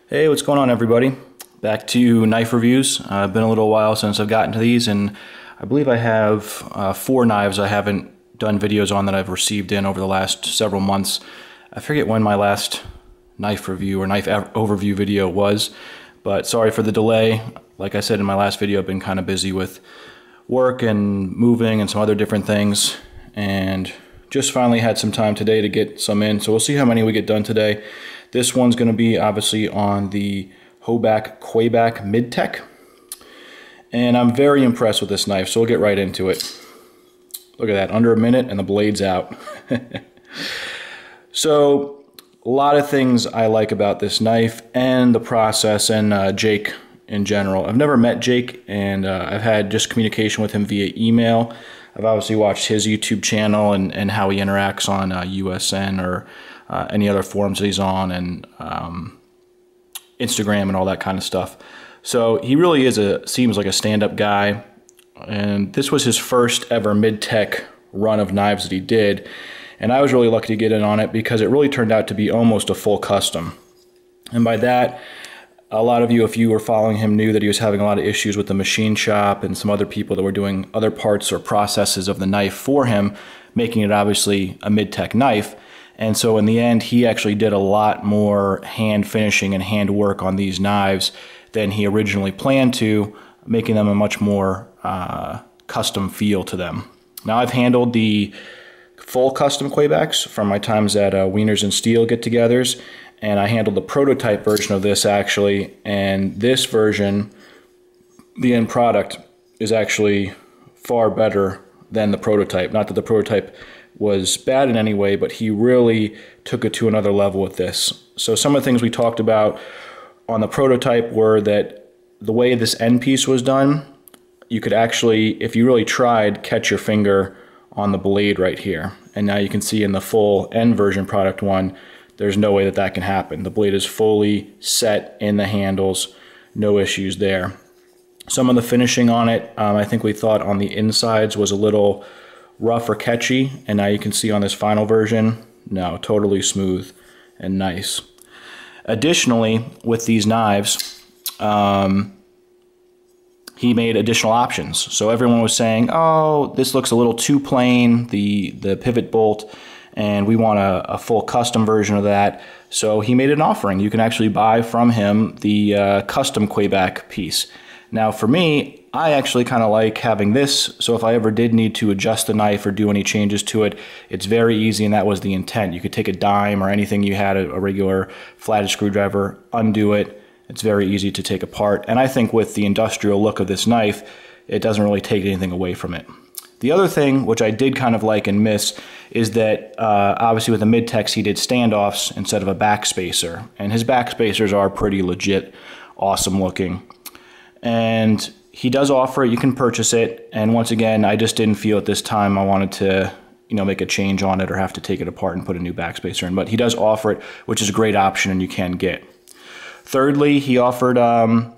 Hey, what's going on, everybody? Back to knife reviews. Been a little while since I've gotten to these, and I believe I have 4 knives I haven't done videos on that I've received in over the last several months. I forget when my last knife review or knife overview video was, but sorry for the delay. Like I said in my last video, I've been kind of busy with work and moving and some other different things, and just finally had some time today to get some in, so we'll see how many we get done today. This one's going to be obviously on the Hoback Kwaiback Midtech, and I'm very impressed with this knife, so we'll get right into it. Look at that, under a minute and the blade's out. So a lot of things I like about this knife and the process, and Jake in general. I've never met Jake, and I've had just communication with him via email. I've obviously watched his YouTube channel and how he interacts on USN or any other forums that he's on, and Instagram and all that kind of stuff. So he really is seems like a stand-up guy, and this was his first ever mid-tech run of knives that he did, and I was really lucky to get in on it because it really turned out to be almost a full custom. And by that, a lot of you, if you were following him, knew that he was having a lot of issues with the machine shop and some other people that were doing other parts or processes of the knife for him, making it obviously a mid-tech knife. And so in the end, he actually did a lot more hand finishing and hand work on these knives than he originally planned to, making them a much more custom feel to them. Now, I've handled the full custom Kwaibacks from my times at Wieners Steel get-togethers, and I handled the prototype version of this actually, and this version, the end product, is actually far better than the prototype. Not that the prototype was bad in any way, but he really took it to another level with this. So some of the things we talked about on the prototype were that the way this end piece was done, you could actually, if you really tried, catch your finger on the blade right here. And now you can see in the full end version product one, there's no way that that can happen. The blade is fully set in the handles, no issues there. Some of the finishing on it, I think we thought on the insides was a little rough or catchy, and now you can see on this final version, no, totally smooth and nice. Additionally, with these knives, he made additional options. So everyone was saying, oh, this looks a little too plain, the pivot bolt, and we want a full custom version of that. So he made an offering. You can actually buy from him the custom Kwaiback piece. Now for me, I actually kind of like having this, so if I ever did need to adjust the knife or do any changes to it, it's very easy, and that was the intent. You could take a dime or anything you had, a regular flathead screwdriver, undo it. It's very easy to take apart, and I think with the industrial look of this knife, it doesn't really take anything away from it. The other thing, which I did kind of like and miss, is that obviously with the mid-techs he did standoffs instead of a backspacer, and his backspacers are pretty legit, awesome looking. And he does offer it, you can purchase it, and once again, I just didn't feel at this time I wanted to, make a change on it or have to take it apart and put a new backspacer in, but he does offer it, which is a great option and you can get. Thirdly, he offered a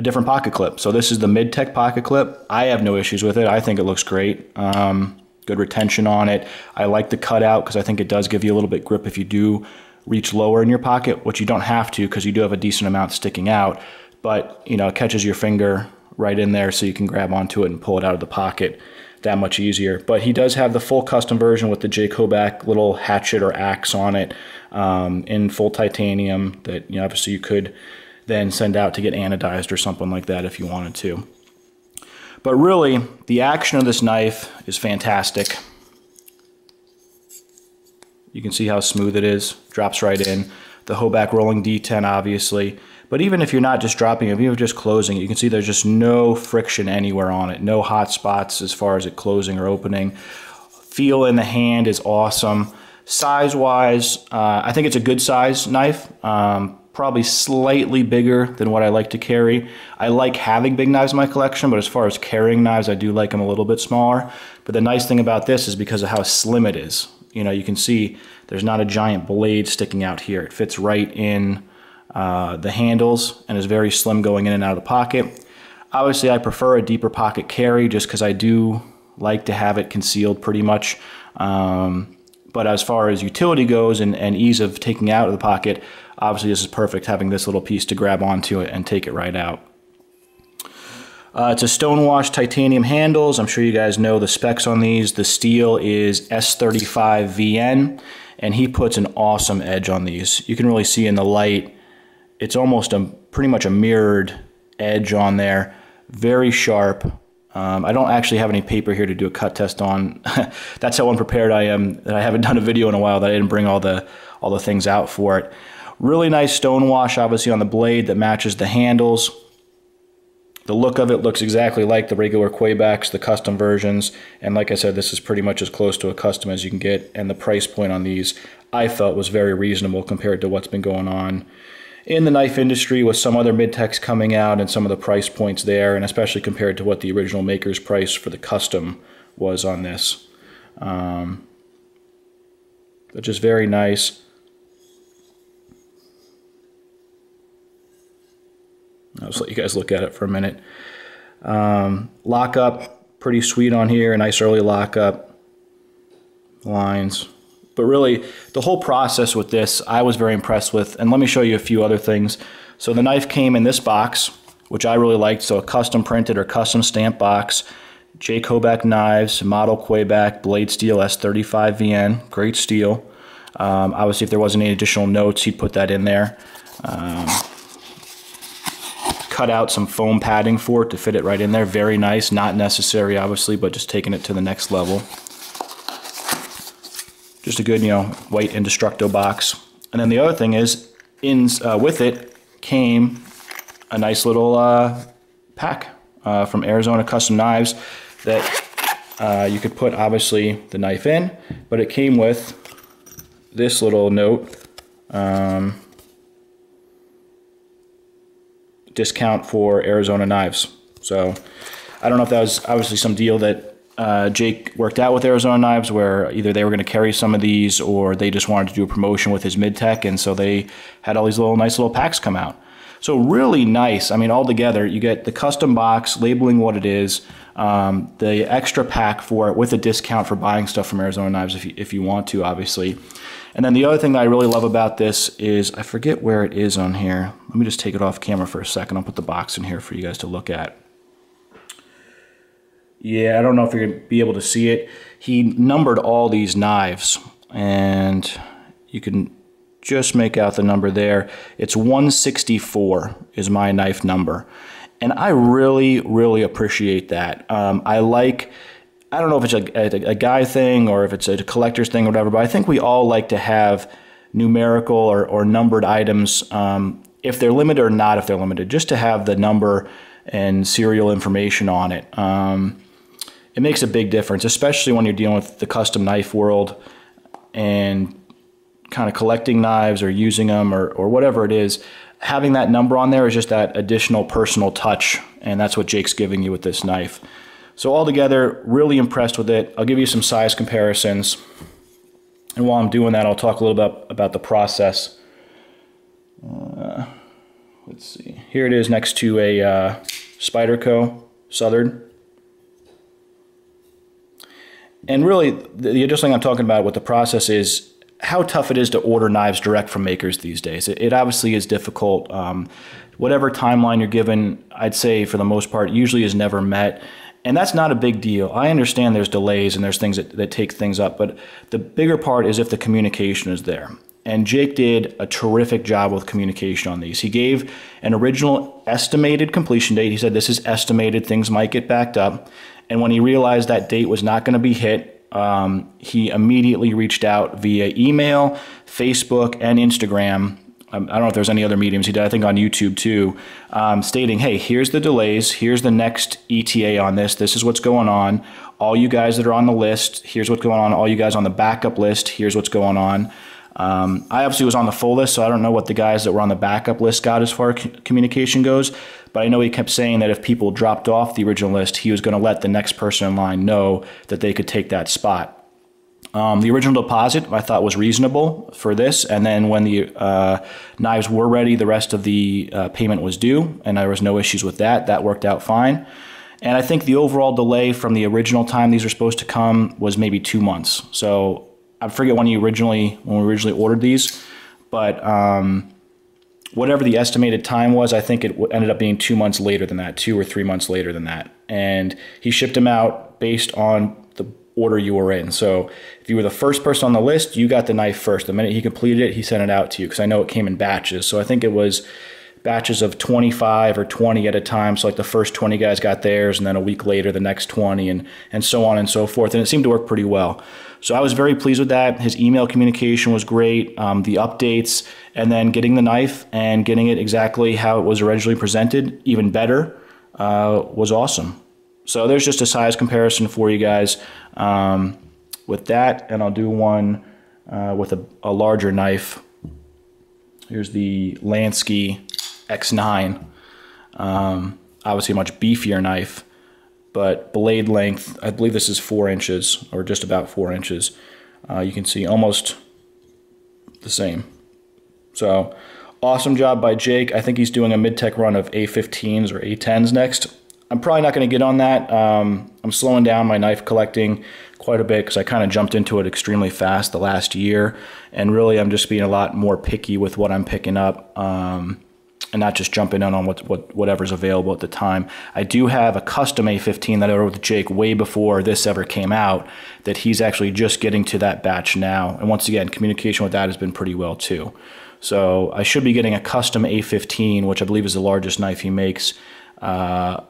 different pocket clip. So this is the mid-tech pocket clip. I have no issues with it. I think it looks great. Good retention on it. I like the cutout because I think it does give you a little bit grip if you do reach lower in your pocket, which you don't have to because you do have a decent amount sticking out. But it catches your finger right in there, so you can grab onto it and pull it out of the pocket that much easier. But he does have the full custom version with the Jake Hoback little hatchet or axe on it, in full titanium that obviously you could then send out to get anodized or something like that if you wanted to. But really, the action of this knife is fantastic. You can see how smooth it is, drops right in. The Hoback rolling D10 obviously, but even if you're not just dropping it, if you're just closing it, you can see there's just no friction anywhere on it, no hot spots as far as it closing or opening. Feel in the hand is awesome. Size-wise, I think it's a good size knife. Probably slightly bigger than what I like to carry. I like having big knives in my collection, but as far as carrying knives, I do like them a little bit smaller. But the nice thing about this is because of how slim it is. You can see there's not a giant blade sticking out here. It fits right in the handles and is very slim going in and out of the pocket. Obviously, I prefer a deeper pocket carry just because I do like to have it concealed pretty much. But as far as utility goes and ease of taking out of the pocket, obviously this is perfect, having this little piece to grab onto it and take it right out. It's a stonewash titanium handles. I'm sure you guys know the specs on these. The steel is S35VN, and he puts an awesome edge on these. You can really see in the light, it's almost pretty much a mirrored edge on there. Very sharp. I don't actually have any paper here to do a cut test on. That's how unprepared I am, that I haven't done a video in a while, that I didn't bring all the things out for it. Really nice stonewash, obviously, on the blade that matches the handles. The look of it looks exactly like the regular Kwaibacks, the custom versions, and like I said, this is pretty much as close to a custom as you can get, and the price point on these I felt was very reasonable compared to what's been going on in the knife industry with some other mid-techs coming out and some of the price points there, and especially compared to what the original maker's price for the custom was on this. But just very nice. I'll just let you guys look at it for a minute. Lockup, pretty sweet on here. A nice early lockup. Lines. But really, the whole process with this, I was very impressed with. And let me show you a few other things. So the knife came in this box, which I really liked. So a custom printed or custom stamped box. Jake Hoback knives, model Kwaiback, blade steel S35VN. Great steel. Obviously, if there wasn't any additional notes, he'd put that in there. Cut out some foam padding for it to fit it right in there. Very nice. Not necessary, obviously, but just taking it to the next level. Just a good, white Indestructo box. And then the other thing is, with it came a nice little pack from Arizona Custom Knives that you could put, obviously, the knife in, but it came with this little note. Discount for Arizona knives. So I don't know if that was obviously some deal that Jake worked out with Arizona Knives, where either they were going to carry some of these or they just wanted to do a promotion with his Midtech, and so they had all these nice little packs come out. So really nice. I mean, all together, you get the custom box labeling what it is, the extra pack for it with a discount for buying stuff from Arizona Knives if you want to, obviously. And then the other thing that I really love about this is, I forget where it is on here. Let me just take it off camera for a second. I'll put the box in here for you guys to look at. Yeah, I don't know if you're going to be able to see it. He numbered all these knives, and you can just make out the number there. It's 164 is my knife number. And I really, really appreciate that. I don't know if it's a guy thing or if it's a collector's thing or whatever, but I think we all like to have numerical or numbered items, if they're limited or not if they're limited, just to have the number and serial information on it. It makes a big difference, especially when you're dealing with the custom knife world and kind of collecting knives or using them or whatever it is. Having that number on there is just that additional personal touch, and that's what Jake's giving you with this knife. So altogether, really impressed with it. I'll give you some size comparisons. And while I'm doing that, I'll talk a little bit about the process. Let's see. Here it is next to a Spyderco Southern. And really, the additional thing I'm talking about with the process is how tough it is to order knives direct from makers these days. It obviously is difficult. Whatever timeline you're given, I'd say for the most part, usually is never met. And that's not a big deal. I understand there's delays and there's things that take things up, but the bigger part is if the communication is there. And Jake did a terrific job with communication on these. He gave an original estimated completion date. He said this is estimated, things might get backed up. And when he realized that date was not going to be hit, he immediately reached out via email, Facebook, and Instagram. I don't know if there's any other mediums he did, I think on YouTube too, stating, hey, here's the delays, here's the next ETA on this, this is what's going on. All you guys that are on the list, here's what's going on. All you guys on the backup list, here's what's going on. I obviously was on the full list, so I don't know what the guys that were on the backup list got as far as communication goes, but I know he kept saying that if people dropped off the original list, he was going to let the next person in line know that they could take that spot. The original deposit I thought was reasonable for this, and then when the knives were ready, the rest of the payment was due, and there was no issues with that. That worked out fine. And I think the overall delay from the original time these were supposed to come was maybe 2 months. So I forget when we originally ordered these, but whatever the estimated time was, I think it ended up being 2 months later than that, 2 or 3 months later than that. And he shipped them out based on the order you were in. So if you were the first person on the list, you got the knife first. The minute he completed it, he sent it out to you, because I know it came in batches. So I think it was batches of 25 or 20 at a time. So like the first 20 guys got theirs, and then a week later the next 20, and so on and so forth. And it seemed to work pretty well. So I was very pleased with that. His email communication was great, the updates, and then getting the knife and getting it exactly how it was originally presented, even better, was awesome. So there's just a size comparison for you guys with that, and I'll do one with a larger knife. Here's the Lansky X9, obviously a much beefier knife, but blade length, I believe this is 4 inches, or just about 4 inches. You can see almost the same. So awesome job by Jake. I think he's doing a Midtech run of A15s or A10s next. I'm probably not going to get on that. I'm slowing down my knife collecting quite a bit because I kind of jumped into it extremely fast the last year, and really I'm just being a lot more picky with what I'm picking up, and not just jumping in on whatever's available at the time. I do have a custom A15 that I ordered with Jake way before this ever came out, that he's actually just getting to that batch now. And once again, communication with that has been pretty well too. So I should be getting a custom A15, which I believe is the largest knife he makes. I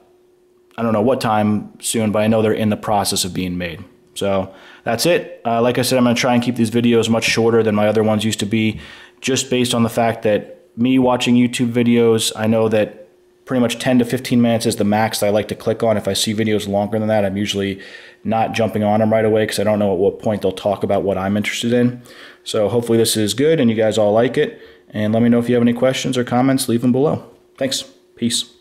don't know what time soon, but I know they're in the process of being made. So that's it. Like I said, I'm going to try and keep these videos much shorter than my other ones used to be, just based on the fact that me watching YouTube videos, I know that pretty much 10 to 15 minutes is the max that I like to click on. If I see videos longer than that, I'm usually not jumping on them right away because I don't know at what point they'll talk about what I'm interested in. So hopefully this is good and you guys all like it. And let me know if you have any questions or comments, leave them below. Thanks. Peace.